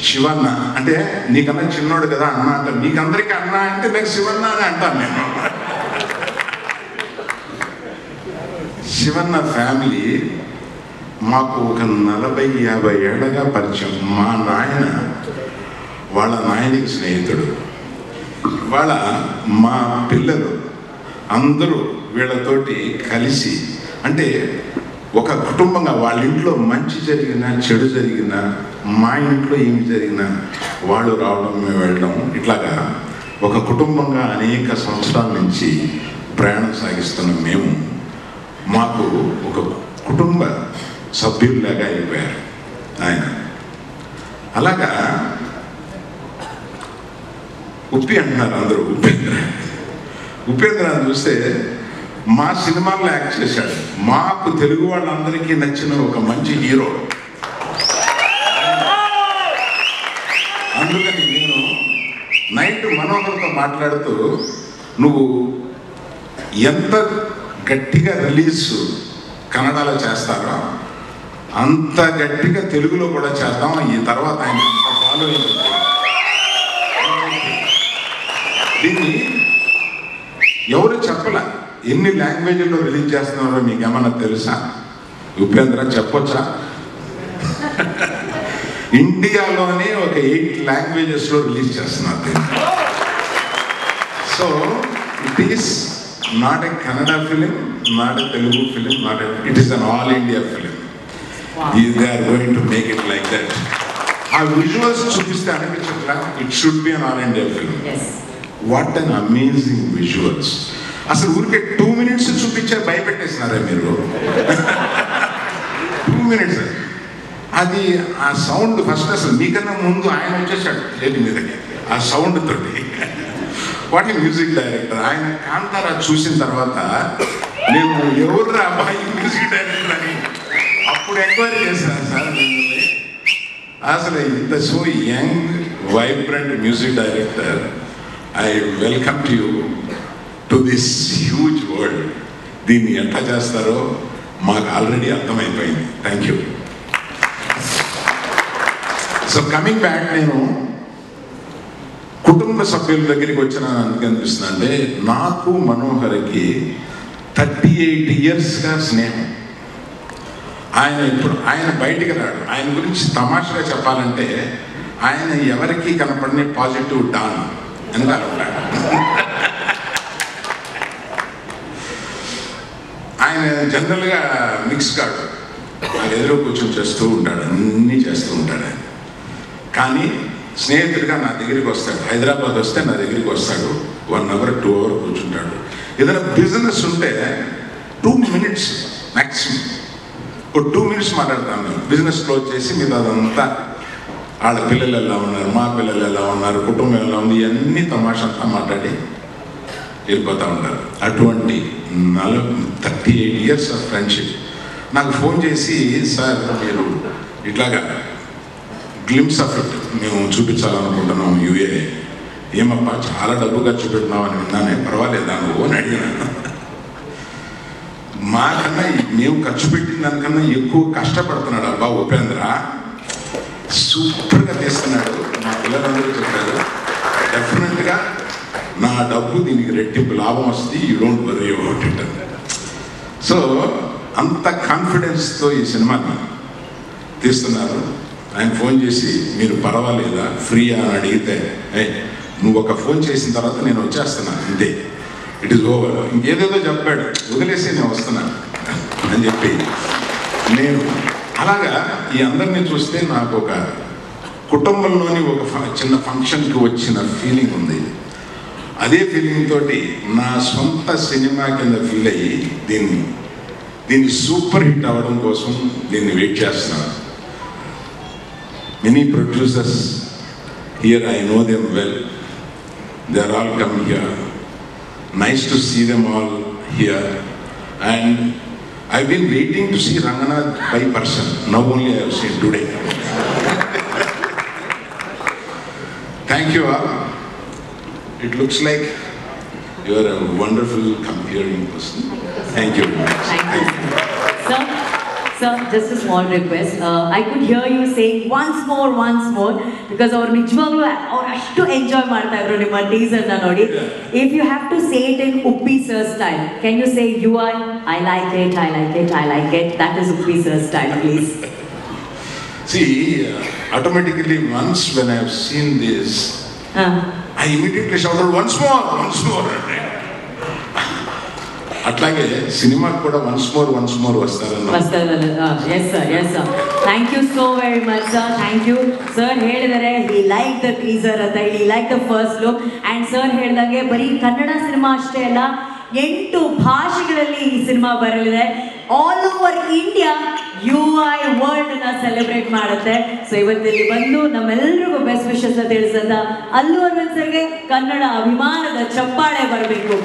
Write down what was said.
శివన్న అంటే నీకన్నా చిన్నోడు కదా అన్న అంటారు, మీకందరికీ అన్న అంటే నాకు శివన్న అని అంటాను నేను. శివన్న ఫ్యామిలీ మాకు ఒక 40-50 ఏళ్ళగా పరిచయం. మా నాయన వాళ్ళ నాయనికి స్నేహితుడు. వాళ్ళ మా పిల్లలు అందరూ వీళ్ళతోటి కలిసి, అంటే ఒక కుటుంబంగా వాళ్ళ ఇంట్లో మంచి జరిగినా చెడు జరిగినా, మా ఇంట్లో ఏమి జరిగినా వాళ్ళు రావడం మేము వెళ్ళడం, ఇట్లాగా ఒక కుటుంబంగా అనేక సంవత్సరాల నుంచి ప్రయాణం సాగిస్తున్న మేము మాకు ఒక కుటుంబ సభ్యుల్లాగా అయిపోయారు ఆయన. అలాగా ఉప్పి అంటున్నారు అందరూ. ఉపేంద్ర చూస్తే మా సినిమాల్లో యాక్ట్ చేశాడు. మాకు తెలుగు వాళ్ళందరికీ నచ్చిన ఒక మంచి హీరో. అందుకని నేను నైట్ మనోహర్తో మాట్లాడుతూ, నువ్వు ఎంత గట్టిగా రిలీజ్ కన్నడలో చేస్తారో అంత గట్టిగా తెలుగులో కూడా చేద్దాం. ఈ తర్వాత ఆయన ఫాలోయింగ్ దీన్ని ఎవరు చెప్పలే. ఎన్ని లాంగ్వేజ్లో రిలీజ్ చేస్తున్నారో మీకు ఏమన్నా తెలుసా? ఉపేంద్ర చెప్పొచ్చా? ఇండియాలోనే ఒక 8 లాంగ్వేజెస్లో రిలీజ్ చేస్తున్నారు. So it is not a Kannada film, not a Telugu film, it is an all India film. They are going to make it like that. ఆ విజువల్స్ చూపిస్తే అనిపించట్లా, it should be an all India film. What an amazing visuals. అసలు ఊరికే 2 minutes చూపించే భయపెట్టేసినారా మీరు? 2 minutes. అది ఆ sound first అసలు మీకన్నా ముందు ఆయన వచ్చేసాడు స్టేజ్ మీదకి ఆ సౌండ్ తోటి. వాటి మ్యూజిక్ డైరెక్టర్ ఆయన కాంతారా చూసిన తర్వాత నేను ఎవరు అబ్బాయి మ్యూజిక్ డైరెక్టర్ అని అప్పుడు ఎంక్వైరీ చేశాను సార్. అసలు ఇంత so young vibrant music director, I welcome to you to this huge world. దీన్ని ఎట్లా చేస్తారో మాకు ఆల్రెడీ అర్థమైపోయింది. Thank you. So coming back, నేను కుటుంబ సభ్యుల దగ్గరికి వచ్చిన అనిపిస్తుంది. అంటే నాకు మనోహర్కి 38 yearsగా స్నేహం. ఆయన బయటికి రాడు. ఆయన గురించి తమాషగా చెప్పాలంటే ఆయన ఎవరికి కనపడిన పాజిటివ్ డాన్ అని అనుకుంటాడు. ఆయన జనరల్గా మిక్స్ కాడు, ఆయన ఎదురు కూర్చొని చేస్తూ ఉంటాడు, అన్నీ చేస్తూ ఉంటాడు ఆయన. కానీ స్నేహితుడిగా నా దగ్గరికి వస్తాడు. హైదరాబాద్ వస్తే నా దగ్గరికి వస్తాడు. 1 hour 2 hours కూర్చుంటాడు. ఏదైనా బిజినెస్ ఉంటే 2 minutes మ్యాక్సిమం, ఒక 2 minutes మాట్లాడతాను. బిజినెస్ క్లోజ్ చేసి మీద అదంతా వాళ్ళ పిల్లలు ఎలా ఉన్నారు, మా పిల్లలు ఎలా ఉన్నారు, కుటుంబం ఎలా ఉంది, ఇవన్నీ తమాషంతా మాట్లాడి వెళ్ళిపోతూ ఉంటారు. అటువంటి 38 years ఆఫ్ ఫ్రెండ్షిప్. నాకు ఫోన్ చేసి, సార్ మీరు ఇట్లాగా గ్లిమ్స్ ఆఫ్ ఇట్ మేము చూపించాలనుకుంటున్నాం యూఏ. ఏమప్పా చాలా డబ్బు ఖర్చు పెట్టినావు అని విన్నానే, పర్వాలేదా నువ్వు అని అడిగినాను. మాకన్నా మేము ఖర్చు పెట్టిన దానికన్నా ఎక్కువ కష్టపడుతున్నాడు అబ్బా ఉపేంద్ర, సూపర్గా తీస్తున్నాడు. మా పిల్లలందరూ చెప్పారు, డెఫినెట్గా నా డబ్బు దీనికి రెట్టింపు లాభం వస్తుంది, you don't worry about it. So అంత కాన్ఫిడెన్స్తో ఈ సినిమాని తీస్తున్నారు. ఆయన ఫోన్ చేసి మీరు పర్వాలేదా ఫ్రీయా అని అడిగితే, నువ్వు ఒక ఫోన్ చేసిన తర్వాత నేను వచ్చేస్తున్నా అంతే, ఇట్ ఈస్ ఓవర్. ఇంకేదేదో చెప్పాడు, వదిలేసి నేను వస్తున్నాను అని చెప్పి నేను అలాగా ఈ అందరినీ చూస్తే నాకు ఒక కుటుంబంలోని ఒక చిన్న ఫంక్షన్కి వచ్చిన ఫీలింగ్ ఉంది. అదే ఫీలింగ్ తోటి నా సొంత సినిమా కింద ఫీల్ అయ్యి దీన్ని సూపర్ హిట్ అవ్వడం కోసం దీన్ని వెయిట్ చేస్తున్నాను. Many producers here, I know them well. They are all come here. Nice to see them all here. And I've been waiting to see Ranganath by person. Now only I have seen today. Thank you all. It looks like you are a wonderful comparing person. Thank you. Thank you. Sir, just a small request. I could hear you saying once more, because our nijvaglu or ashtu enjoy ಮಾಡ್ತಾ ಇದ್ರು ನಿಮ್ಮ teaser ನ ನೋಡಿ. If you have to say it in Uppi sir style, can you say UI? I like it. That is Uppi sir style, please. See, automatically once when I have seen this, I immediately shouted once more. అట్లాగే సినిమాకి కూడా once more వస్తారన్న. Yes sir. Thank you so very much sir. Thank you sir. ಹೇಳಿದರೆ he liked the teaser ಅಂತ ಹೇಳಿ, he liked the first look, and sir ಹೇಳಿದಾಗೆ ಬರೀ Kannada cinema ಅಷ್ಟೇ ಅಲ್ಲ, 8 ಭಾಷೆಗಳಲ್ಲಿ ಈ ಸಿನಿಮಾ ಬರಲಿದೆ. All over India UI world ನ ಸೆಲೆಬ್ರೇಟ್ ಮಾಡುತ್ತೆ. ಸೊ ಇವತ್ತಿಲ್ಲಿ ಬಂದು ನಮ್ಮೆಲ್ಲರಿಗೂ ಬೆಸ್ಟ್ ವಿಶಸ್ ತಿಳಿಸಂತ ಅಲ್ಲು ಅರವಿಂದ್ ಸರ್ಗೆ ಕನ್ನಡ ಅಭಿಮಾನದ ಚಪ್ಪಾಳೆ ಬರಬೇಕು.